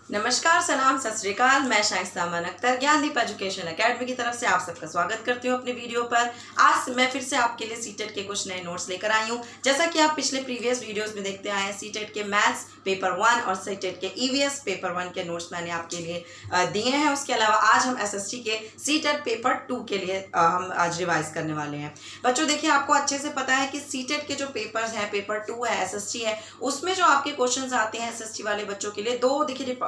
नमस्कार, सलाम, सत श्री अकाल। मैं शाइस्ता अमन अख्तर ज्ञानदीप एजुकेशन एकेडमी की तरफ से आप सबका स्वागत करती हूँ अपने वीडियो पर। आज मैं फिर से आपके लिए सीटेट के कुछ नए नोट्स लेकर आई हूँ। जैसा कि आप पिछले प्रीवियस वीडियोस में देखते आए हैं, सीटेट के मैथ्स पेपर 1 और सीटेट के ईवीएस पेपर 1 के नोट्स मैंने आपके लिए दिए हैं। उसके अलावा आज हम एसएसटी के सीटेट पेपर 2 के लिए हम आज रिवाइज करने वाले हैं। बच्चों देखिए, आपको अच्छे से पता है कि सीटेट के जो पेपर्स हैं, पेपर 2 है, एसएसटी है, उसमें जो आपके क्वेश्चन आते हैं एसएसटी वाले बच्चों के लिए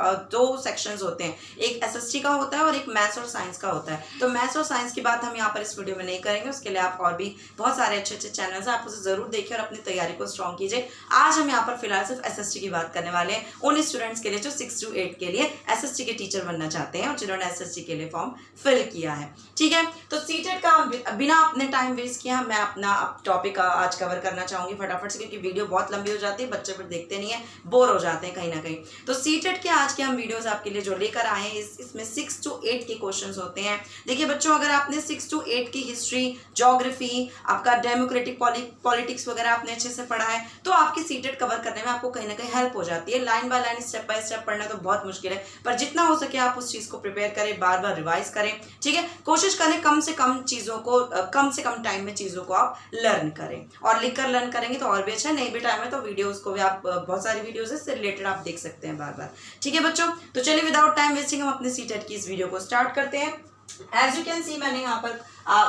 दो सेक्शंस होते हैं। एक एसएसटी का होता है और एक मैथ्स और साइंस का होता है। तो मैथ्स और साइंस की बात हम यहाँ पर इस वीडियो में नहीं करेंगे। उसके लिए आप और भी बहुत सारे अच्छे अच्छे चैनल्स हैं, आप उसे जरूर देखिए और अपनी तैयारी को स्ट्रॉन्ग कीजिए। आज हम यहाँ पर फिलहाल सिर्फ एसएसटी की बात करने वाले हैं, उन स्टूडेंट्स के लिए जो 6 to 8 के लिए एसएसटी के टीचर बनना चाहते हैं और जिन्होंने एसएसटी के लिए फॉर्म फिल किया है। ठीक है, तो सीटेट का बिना अपने टाइम वेस्ट किया मैं अपना टॉपिक आज कवर करना चाहूंगी फटाफट से, क्योंकि वीडियो बहुत लंबी हो जाती है, बच्चे फिर देखते नहीं है, बोर हो जाते हैं कहीं ना कहीं। तो सीटेट के आज के हम वीडियोस आपके लिए जो लेकर आए हैं, इसमें 6 to 8 के क्वेश्चंस होते हैं। देखिए बच्चों, अगर आपने 6 to 8 की हिस्ट्री, ज्योग्राफी, आपका डेमोक्रेटिक पॉलिटिक्स वगैरह आपने अच्छे से पढ़ा है, तो आपकी सीटेट कवर करने में आपको कहीं ना कहीं हेल्प हो जाती है। Line by line, step by step पढ़ना तो बहुत मुश्किल है, पर जितना हो सके आप उस चीज को प्रिपेयर करें, बार बार रिवाइज करें। ठीक है, कोशिश करें कम से कम चीजों को, कम से कम टाइम में चीजों को आप लर्न करें, और लिखकर लर्न करेंगे तो और भी अच्छा है। नहीं भी टाइम है तो वीडियोस को भी आप, बहुत सारी वीडियोस इससे रिलेटेड आप देख सकते हैं बार बार। ठीक है बच्चों, तो चलिए विदाउट टाइम वेस्टिंग हम अपने सीटेट की इस वीडियो को स्टार्ट करते हैं। एज यू कैन सी, मैंने यहाँ पर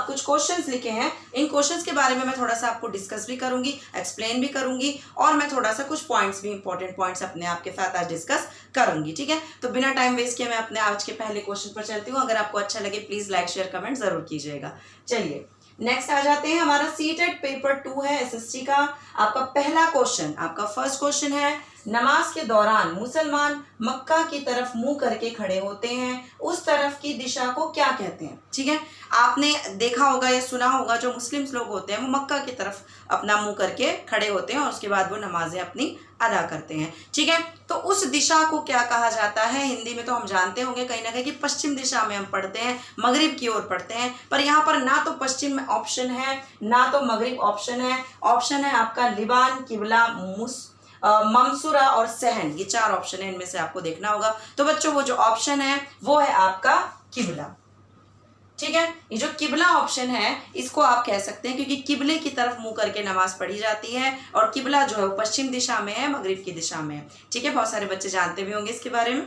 कुछ क्वेश्चंस लिखे हैं। इन क्वेश्चंस के बारे में मैं थोड़ा सा आपको डिस्कस भी करूंगी, एक्सप्लेन भी करूंगी, और मैं थोड़ा सा कुछ पॉइंट्स भी, इंपॉर्टेंट पॉइंट्स अपने आपके साथ आज डिस्कस करूंगी। ठीक है, तो बिना टाइम वेस्ट किए मैं अपने आज के पहले क्वेश्चन पर चलती हूँ। अगर आपको अच्छा लगे प्लीज लाइक शेयर कमेंट जरूर कीजिएगा। चलिए नेक्स्ट आ जाते हैं। हमारा सीटेट पेपर 2 है एसएसटी का। आपका पहला क्वेश्चन, आपका फर्स्ट क्वेश्चन है, नमाज के दौरान मुसलमान मक्का की तरफ मुंह करके खड़े होते हैं, उस तरफ की दिशा को क्या कहते हैं? ठीक है, आपने देखा होगा या सुना होगा, जो मुस्लिम लोग होते हैं वो मक्का की तरफ अपना मुंह करके खड़े होते हैं और उसके बाद वो नमाजें अपनी अदा करते हैं। ठीक है, तो उस दिशा को क्या कहा जाता है? हिंदी में तो हम जानते होंगे कहीं ना कहीं कि पश्चिम दिशा में हम पढ़ते हैं, मगरिब की ओर पढ़ते हैं, पर यहाँ पर ना तो पश्चिम ऑप्शन है ना तो मगरिब ऑप्शन है। ऑप्शन है आपका लिबान, किबला, मंसूरा और सहन, ये 4 ऑप्शन है, इनमें से आपको देखना होगा। तो बच्चों वो जो ऑप्शन है वो है आपका किबला। ठीक है, ये जो किबला ऑप्शन है इसको आप कह सकते हैं, क्योंकि किबले की तरफ मुंह करके नमाज पढ़ी जाती है और किबला जो है वो पश्चिम दिशा में है, मगरिब की दिशा में है। ठीक है, बहुत सारे बच्चे जानते भी होंगे इसके बारे में।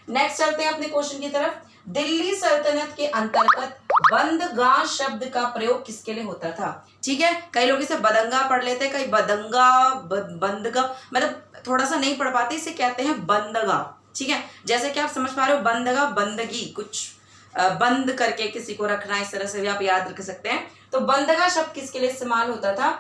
नेक्स्ट चलते हैं अपने क्वेश्चन की तरफ। दिल्ली सल्तनत के अंतर्गत बंदगाह शब्द का प्रयोग किसके लिए होता था? ठीक है, कई लोग इसे बदंगा पढ़ लेते हैं, कई बदंगा, बंदगा, मतलब थोड़ा सा नहीं पढ़ पाते, इसे कहते हैं बंदगा। ठीक है, जैसे कि आप समझ पा रहे हो, बंदगा बंदगी, कुछ बंद करके किसी को रखना, इस तरह से भी आप याद रख सकते हैं। तो बंदगा शब्द किसके लिए इस्तेमाल होता था?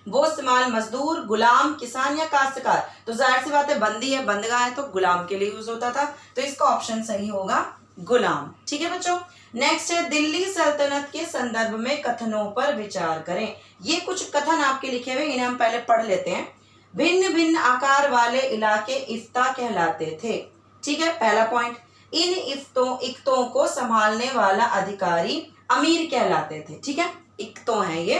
वो इस्तेमाल मजदूर, गुलाम, किसान या काश्तकार। तो जाहिर सी बात है, बंदी है, बंदगा है, तो गुलाम के लिए यूज होता था। तो इसका ऑप्शन सही होगा गुलाम। ठीक है बच्चों, नेक्स्ट है, दिल्ली सल्तनत के संदर्भ में कथनों पर विचार करें। ये कुछ कथन आपके लिखे हुए, इन्हें हम पहले पढ़ लेते हैं। भिन्न भिन्न आकार वाले इलाके इफ्ता कहलाते थे। ठीक है, पहला पॉइंट, इन इक्तों को संभालने वाला अधिकारी अमीर कहलाते थे। ठीक है, इक्तों हैं ये।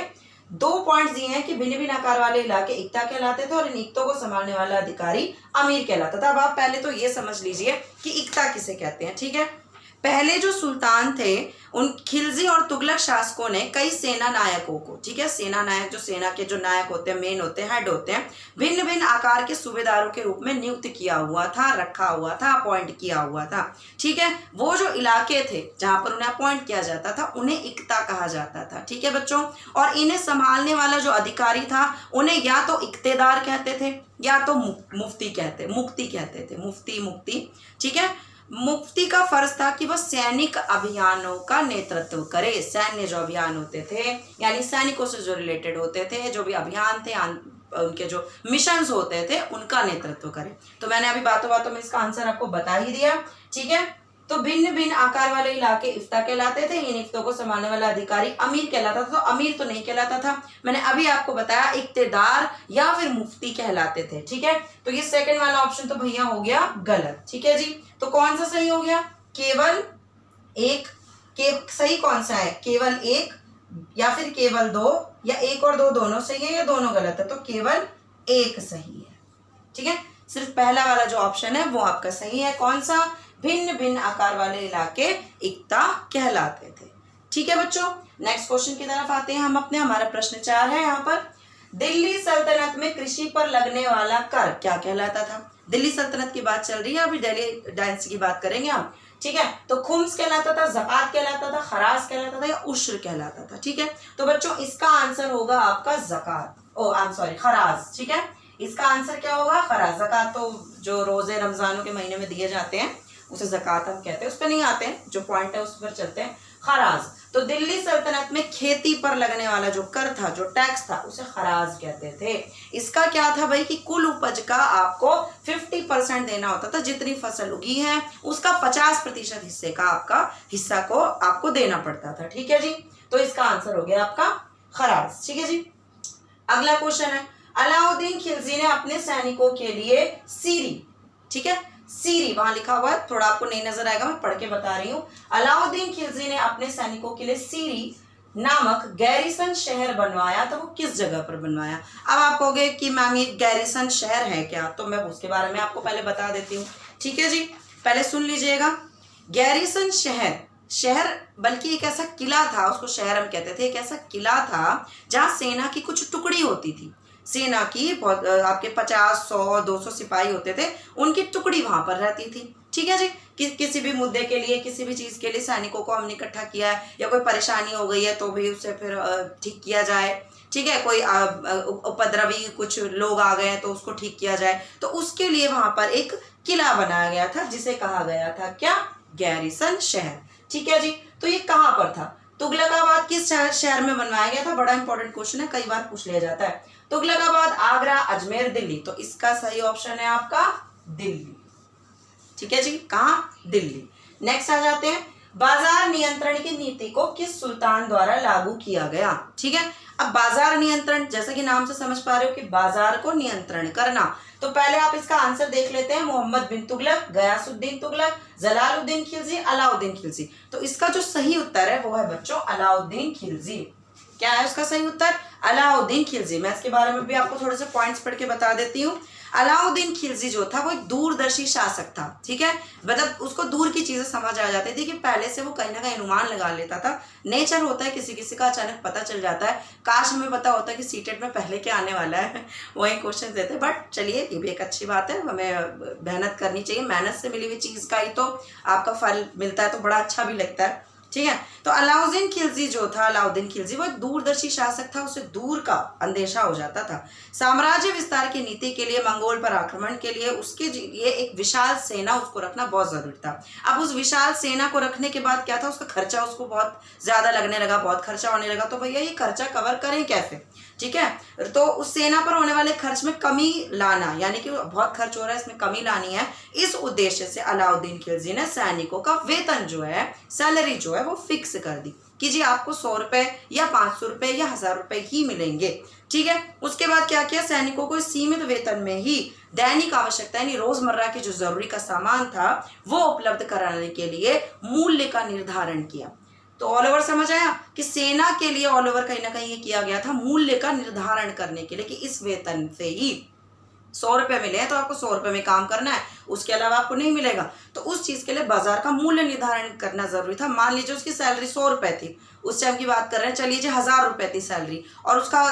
2 पॉइंट्स दिए हैं कि भिन्न भिन्न आकार वाले इलाके इक्ता कहलाते थे और इन इक्तों को संभालने वाला अधिकारी अमीर कहलाता था। अब आप पहले तो ये समझ लीजिए कि इक्ता किसे कहते हैं। ठीक है, पहले जो सुल्तान थे उन खिलजी और तुगलक शासकों ने कई सेना नायकों को, ठीक है, सेना नायक जो सेना के जो नायक होते हैं, मेन होते हैं, हेड होते हैं, भिन्न भिन्न आकार के सूबेदारों के रूप में नियुक्त किया हुआ था, रखा हुआ था, अपॉइंट किया हुआ था। ठीक है, वो जो इलाके थे जहां पर उन्हें अपॉइंट किया जाता था उन्हें इक्ता कहा जाता था। ठीक है बच्चों, और इन्हें संभालने वाला जो अधिकारी था उन्हें या तो इक्तेदार कहते थे या तो मुफ्ती कहते थे, मुफ्ती। ठीक है, मुफ्ती का फर्ज था कि वह सैनिक अभियानों का नेतृत्व करे। सैन्य जो अभियान होते थे, यानी सैनिकों से जो रिलेटेड होते थे, जो भी अभियान थे, उनके जो मिशंस होते थे, उनका नेतृत्व करे। तो मैंने अभी बातों बातों में इसका आंसर आपको बता ही दिया। ठीक है, तो भिन्न भिन्न आकार वाले इलाके इफ्ता कहलाते थे, इन इफ्तों को संभालने वाला अधिकारी अमीर कहलाता था। तो अमीर तो नहीं कहलाता था, मैंने अभी आपको बताया, इक्तेदार या फिर मुफ्ती कहलाते थे। ठीक है, तो ये सेकंड वाला ऑप्शन तो भैया हो गया गलत। ठीक है जी, तो कौन सा सही हो गया? केवल एक। सही कौन सा है? केवल एक या फिर केवल 2, या 1 और 2 दोनों सही है या दोनों गलत है? तो केवल 1 सही है। ठीक है, सिर्फ पहला वाला जो ऑप्शन है वो आपका सही है। कौन सा? भिन्न भिन्न आकार वाले इलाके इक्ता कहलाते थे। ठीक है बच्चों, नेक्स्ट क्वेश्चन की तरफ आते हैं हम अपने। हमारा प्रश्न 4 है यहाँ पर, दिल्ली सल्तनत में कृषि पर लगने वाला कर क्या कहलाता था? दिल्ली सल्तनत की बात चल रही है, अभी दिल्ली डायनेस्टी की बात करेंगे हम। ठीक है, तो खुम्स कहलाता था, ज़कात कहलाता था, खराज कहलाता था या उश्र कहलाता था? ठीक है, तो बच्चों इसका आंसर होगा आपका ज़कात, खराज। ठीक है, इसका आंसर क्या होगा? खराज। ज़कात तो जो रोजे रमजानों के महीने में दिए जाते हैं उसे ज़कात हम कहते हैं, उस पर नहीं आते हैं, जो पॉइंट है उस पर चलते हैं। खराज, तो दिल्ली सल्तनत में खेती पर लगने वाला जो कर था, जो टैक्स था, उसे खराज कहते थे। इसका क्या था भाई कि कुल उपज का आपको 50% देना होता था। जितनी फसल उगी है उसका 50% हिस्से का हिस्सा को आपको देना पड़ता था। ठीक है जी, तो इसका आंसर हो गया आपका खराज। ठीक है जी, अगला क्वेश्चन है, अलाउद्दीन खिलजी ने अपने सैनिकों के लिए सीरी, ठीक है सीरी वहां लिखा हुआ है, थोड़ा आपको नहीं नजर आएगा, मैं पढ़ के बता रही हूं। अलाउद्दीन खिलजी ने अपने सैनिकों के लिए सीरी नामक गैरिसन शहर बनवाया, तो वो किस जगह पर बनवाया? अब आप कहोगे कि मैम ये गैरिसन शहर है क्या, तो मैं उसके बारे में आपको पहले बता देती हूँ। ठीक है जी, पहले सुन लीजिएगा। गैरिसन शहर बल्कि एक ऐसा किला था, उसको शहर हम कहते थे, एक ऐसा किला था जहाँ सेना की कुछ टुकड़ी होती थी। सेना की बहुत आपके 50, 100, 200 सिपाही होते थे, उनकी टुकड़ी वहां पर रहती थी। ठीक है जी, किसी भी मुद्दे के लिए, किसी भी चीज के लिए सैनिकों को हमने इकट्ठा किया है, या कोई परेशानी हो गई है तो भी उसे फिर ठीक किया जाए। ठीक है, कोई उपद्रवी कुछ लोग आ गए हैं तो उसको ठीक किया जाए, तो उसके लिए वहां पर एक किला बनाया गया था जिसे कहा गया था क्या? गैरिसन शहर। ठीक है जी, तो ये कहाँ पर था? तुगलकाबाद किस शहर में बनवाया गया था? बड़ा इंपॉर्टेंट क्वेश्चन है, कई बार पूछ लिया जाता है। तुगलकाबाद, आगरा, अजमेर, दिल्ली, तो इसका सही ऑप्शन है आपका दिल्ली। ठीक है जी, कहाँ? दिल्ली। नेक्स्ट आ जाते हैं, बाजार नियंत्रण की नीति को किस सुल्तान द्वारा लागू किया गया? ठीक है, अब बाजार नियंत्रण, जैसा कि नाम से समझ पा रहे हो कि बाजार को नियंत्रण करना, तो पहले आप इसका आंसर देख लेते हैं। मोहम्मद बिन तुगलक, गयासुद्दीन तुगलक, जलालुद्दीन खिलजी, अलाउद्दीन खिलजी, तो इसका जो सही उत्तर है वो है बच्चों अलाउद्दीन खिलजी। क्या है उसका सही उत्तर? अलाउद्दीन खिलजी। मैं इसके बारे में भी आपको थोड़े से पॉइंट्स पढ़ के बता देती हूँ। अलाउद्दीन खिलजी जो था वो एक दूरदर्शी शासक था। ठीक है, मतलब उसको दूर की चीजें समझ आ जाती थी कि पहले से वो कहीं ना कहीं अनुमान लगा लेता था। नेचर होता है किसी किसी का अचानक पता चल जाता है। काश हमें पता होता है कि सीटेट में पहले क्या आने वाला है, वही क्वेश्चन देते। बट चलिए, ये भी एक अच्छी बात है, हमें मेहनत करनी चाहिए। मेहनत से मिली हुई चीज का ही तो आपका फल मिलता है, तो बड़ा अच्छा भी लगता है। ठीक है, तो अलाउद्दीन खिलजी जो था, अलाउद्दीन खिलजी वो एक दूरदर्शी शासक था, उसे दूर का अंदेशा हो जाता था। साम्राज्य विस्तार की नीति के लिए, मंगोल पर आक्रमण के लिए उसके लिए एक विशाल सेना उसको रखना बहुत जरूरी था। अब उस विशाल सेना को रखने के बाद क्या था, उसका खर्चा उसको बहुत ज्यादा लगने लगा, बहुत खर्चा होने लगा। तो भैया ये खर्चा कवर करें कैसे? ठीक है, तो उस सेना पर होने वाले खर्च में कमी लाना, यानी कि बहुत खर्च हो रहा है, इसमें कमी लानी है, इस उद्देश्य से अलाउद्दीन खिलजी ने सैनिकों का वेतन जो है, सैलरी जो है वो फिक्स कर दी कि जी आपको 100 रुपए या 500 रुपए या 1000 रुपए ही मिलेंगे। ठीक है, उसके बाद क्या किया, सैनिकों को सीमित वेतन में ही दैनिक आवश्यकता यानी रोजमर्रा के जो जरूरी का सामान था वो उपलब्ध कराने के लिए मूल्य का निर्धारण किया। तो ऑल ओवर समझ आया कि सेना के लिए ऑल ओवर कहीं ना कहीं ये किया गया था मूल्य का निर्धारण करने के लिए कि इस वेतन से ही 100 रुपए मिले हैं तो आपको 100 रुपए में काम करना है, उसके अलावा आपको नहीं मिलेगा। तो उस चीज के लिए बाजार का मूल्य निर्धारण करना जरूरी था। मान लीजिए उसकी सैलरी 100 रुपए थी, उस टाइम की बात कर रहे हैं, चलिए जी 1000 रुपए थी सैलरी, और उसका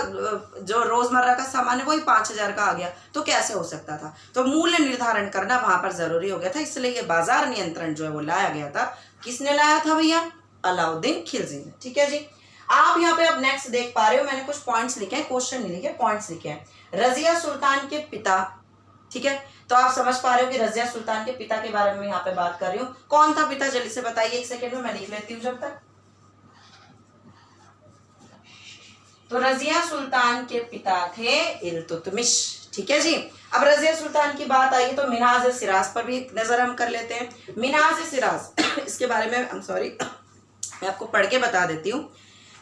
जो रोजमर्रा का सामान है वही 5000 का आ गया, तो कैसे हो सकता था? तो मूल्य निर्धारण करना वहां पर जरूरी हो गया था, इसलिए ये बाजार नियंत्रण जो है वो लाया गया था। किसने लाया था भैया? अलाउद्दीन खिलजी ने। ठीक है जी, आप यहाँ पे अब नेक्स्ट देख पा रहे हो, मैंने कुछ पॉइंट्स लिखे हैं, क्वेश्चन नहीं लिखे, पॉइंट्स लिखे हैं। रजिया सुल्तान के पिता, ठीक है, तो आप समझ पा रहे हो कि रजिया सुल्तान के पिता के बारे में यहाँ पे बात कर रही हूँ। कौन था पिता, जल्दी से बताइए, एक सेकेंड में मैं लिख लेती हूँ जब तक। तो रजिया सुल्तान के पिता थे इल्तुतमिश। ठीक है जी, अब रजिया सुल्तान की बात आई तो मिन्हाज सिराज पर भी नजर हम कर लेते हैं। मिन्हाज सिराज इसके बारे में मैं आपको पढ़ के बता देती हूँ।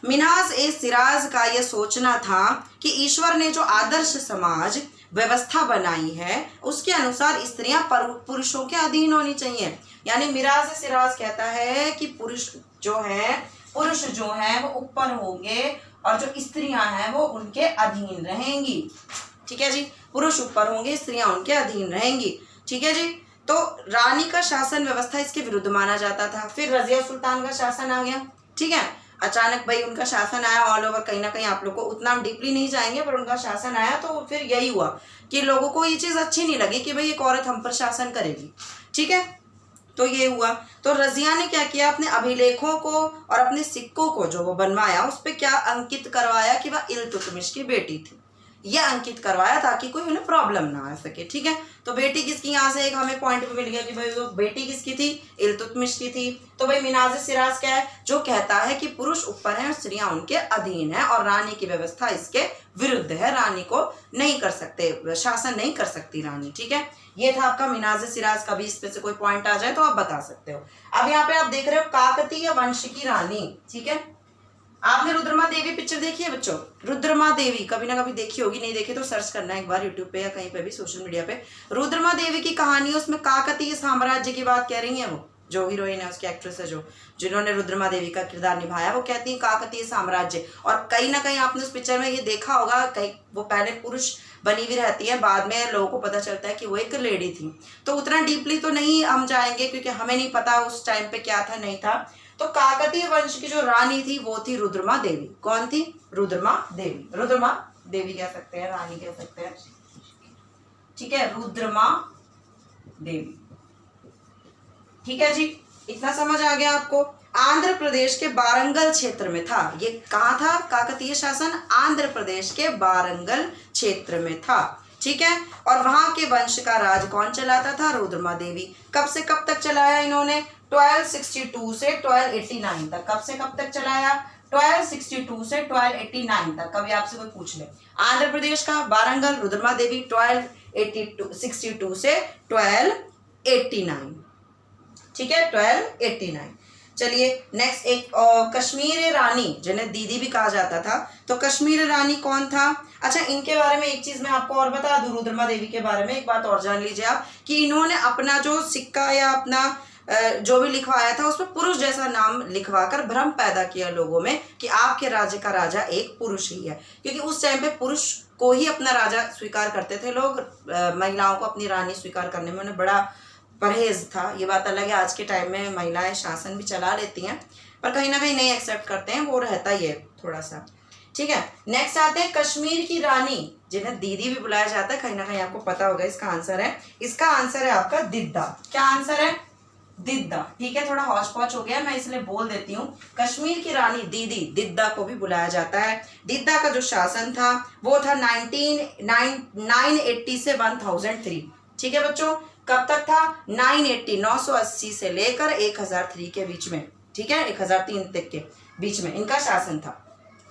मिन्हाज ए सिराज का यह सोचना था कि ईश्वर ने जो आदर्श समाज व्यवस्था बनाई है उसके अनुसार स्त्रियां पुरुषों के अधीन होनी चाहिए। यानी मिन्हाज ए सिराज कहता है कि पुरुष जो है वो ऊपर होंगे और जो स्त्रियां हैं वो उनके अधीन रहेंगी। ठीक है जी। पुरुष ऊपर होंगे, स्त्रियां उनके अधीन रहेंगी, ठीक है जी। तो रानी का शासन व्यवस्था इसके विरुद्ध माना जाता था। फिर रजिया सुल्तान का शासन आ गया, ठीक है। अचानक भाई उनका शासन आया ऑल ओवर, कहीं ना कहीं आप लोग को उतना डीपली नहीं जाएंगे, पर उनका शासन आया तो फिर यही हुआ कि लोगों को ये चीज़ अच्छी नहीं लगी कि भाई एक औरत हम पर शासन करेगी, ठीक है। तो ये हुआ। तो रजिया ने क्या किया, अपने अभिलेखों को और अपने सिक्कों को जो वो बनवाया उस पर क्या अंकित करवाया कि वह इल्तुतमिश की बेटी थी, यह अंकित करवाया ताकि कोई उन्हें प्रॉब्लम ना आ सके, ठीक है। तो बेटी किसकी, यहाँ से एक हमें पॉइंट मिल गया कि भाई वो बेटी किसकी थी, इल्तुतमिश की थी। तो भाई मिनाज सिराज क्या है, जो कहता है कि पुरुष ऊपर है और स्त्रियां उनके अधीन है और रानी की व्यवस्था इसके विरुद्ध है, रानी को नहीं कर सकते, शासन नहीं कर सकती रानी, ठीक है। ये था आपका मिनाज सिराज। कभी इस पे से कोई पॉइंट आ जाए तो आप बता सकते हो। अब यहाँ पे आप देख रहे हो काकतीय वंश की रानी, ठीक है। आपने रुद्रमा देवी पिक्चर देखी है बच्चों? रुद्रमा देवी कभी ना कभी देखी होगी, नहीं देखी तो सर्च करना एक बार यूट्यूब पे या कहीं पे भी सोशल मीडिया पे। रुद्रमा देवी की कहानी, उसमें काकतीय साम्राज्य की बात कह रही है वो जो हीरोइन है, उसकी एक्ट्रेस है जो जिन्होंने रुद्रमा देवी का किरदार निभाया, वो कहती है काकतीय साम्राज्य। और कहीं ना कहीं आपने उस पिक्चर में ये देखा होगा, कहीं वो पहले पुरुष बनी हुई रहती है, बाद में लोगों को पता चलता है कि वो एक लेडी थी। तो उतना डीपली तो नहीं हम जाएंगे क्योंकि हमें नहीं पता उस टाइम पे क्या था नहीं था। तो काकतीय वंश की जो रानी थी वो थी रुद्रमा देवी। कौन थी? रुद्रमा देवी। रुद्रमा देवी कह सकते हैं, रानी कह सकते हैं, ठीक है, रुद्रमा देवी, ठीक है जी। इतना समझ आ गया आपको। आंध्र प्रदेश के वारंगल क्षेत्र में था, ये कहाँ था काकतीय शासन? आंध्र प्रदेश के वारंगल क्षेत्र में था, ठीक है। और वहां के वंश का राज कौन चलाता था? रुद्रमा देवी। कब से कब तक चलाया इन्होंने? 1262 से 1289 तक। कब से कब तक चलाया? 1262 से 1289 तक। कभी आपसे कोई पूछ ले, आंध्र प्रदेश का वारंगल, रुद्रमा देवी, 1262 से 1289, ठीक है, 1289। चलिए नेक्स्ट एक कश्मीर रानी जिन्हें दीदी भी कहा जाता था, तो कश्मीर रानी कौन था? अच्छा, इनके बारे में एक चीज मैं आपको और बता दूं, रुद्रमा देवी के बारे में एक बात और जान लीजिए आप कि इन्होंने अपना जो सिक्का या अपना जो भी लिखवाया था उसमें पुरुष जैसा नाम लिखवाकर भ्रम पैदा किया लोगों में कि आपके राज्य का राजा एक पुरुष ही है, क्योंकि उस टाइम पे पुरुष को ही अपना राजा स्वीकार करते थे लोग। महिलाओं को अपनी रानी स्वीकार करने में उन्हें बड़ा परहेज था। ये बात अलग है, आज के टाइम में महिलाएं शासन भी चला लेती हैं, पर कहीं ना कहीं नहीं एक्सेप्ट करते हैं, वो रहता ही है थोड़ा सा, ठीक है। नेक्स्ट आते हैं कश्मीर की रानी जिन्हें दीदी भी बुलाया जाता है, कहीं ना कहीं आपको पता होगा इसका आंसर है। इसका आंसर है आपका दिद्दा। क्या आंसर है? दिद्दा, ठीक है। थोड़ा हौच पौच हो गया, मैं इसलिए बोल देती हूँ। कश्मीर की रानी दीदी, दिद्दा को भी बुलाया जाता है। दिद्दा का जो शासन था वो था 980 से 1003, ठीक है बच्चों। कब तक था? 980 से लेकर 1003 के बीच में, ठीक है, 1003 तक के बीच में इनका शासन था।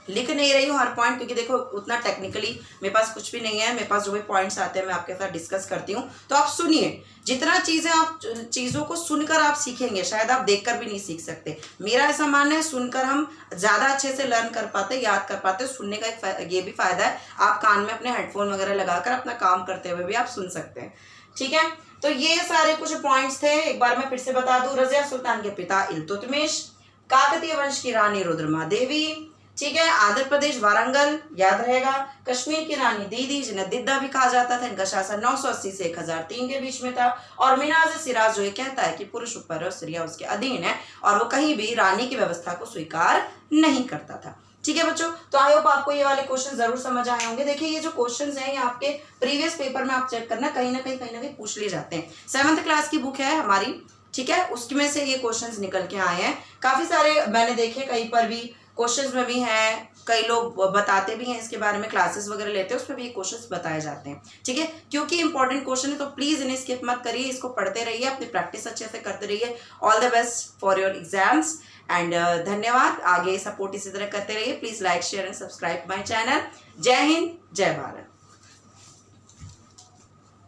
लिख नहीं रही हूँ हर पॉइंट क्योंकि देखो उतना टेक्निकली मेरे पास कुछ भी नहीं है, मेरे पास जो भी पॉइंट्स आते हैं मैं आपके साथ डिस्कस करती हूँ। तो आप सुनिए, जितना चीज़ें आप चीज़ों को सुनकर आप सीखेंगे शायद आप देखकर भी नहीं सीख सकते। मेरा ऐसा मानना है सुनकर हम ज़्यादा अच्छे से लर्न कर पाते, याद कर पाते। सुनने का एक ये भी फायदा है, आप कान में अपने हेडफोन वगैरह लगाकर अपना काम करते हुए भी आप सुन सकते हैं, ठीक है। तो ये सारे कुछ पॉइंट्स थे, एक बार मैं फिर से बता दूं। रजिया सुल्तान के पिता इल्तुतमिश, काकतीय वंश की रानी रुद्रमा देवी, ठीक है, आंध्र प्रदेश वारंगल याद रहेगा, कश्मीर की रानी दीदी जिन्हें दिद्दा भी कहा जाता था, इनका शासन 980 से 1003 के बीच में था। और मिनाज सिराज जो ये कहता है कि पुरुष ऊपर है और स्त्रियां उसके अधीन है और वो कहीं भी रानी की व्यवस्था को स्वीकार नहीं करता था, ठीक है बच्चों। तो आई होप आपको ये वाले क्वेश्चन जरूर समझ आए होंगे। देखिए ये जो क्वेश्चंस हैं ये आपके प्रीवियस पेपर में आप चेक करना, कहीं ना कहीं पूछ लिए जाते हैं। 7th क्लास की बुक है हमारी, ठीक है, उसमें से ये क्वेश्चंस निकल के आए हैं। काफी सारे मैंने देखे, कहीं पर भी क्वेश्चंस में भी हैं, कई लोग बताते भी हैं इसके बारे में, क्लासेस वगैरह लेते हैं उसमें भी ये क्वेश्चंस बताए जाते हैं, ठीक है। क्योंकि इंपॉर्टेंट क्वेश्चन है तो प्लीज इन्हें स्किप मत करिए, इसको पढ़ते रहिए, अपनी प्रैक्टिस अच्छे से करते रहिए। All the best for your exams and धन्यवाद। आगे सपोर्ट इसी तरह करते रहिए। Please like share and subscribe my channel. जय हिंद, जय भारत।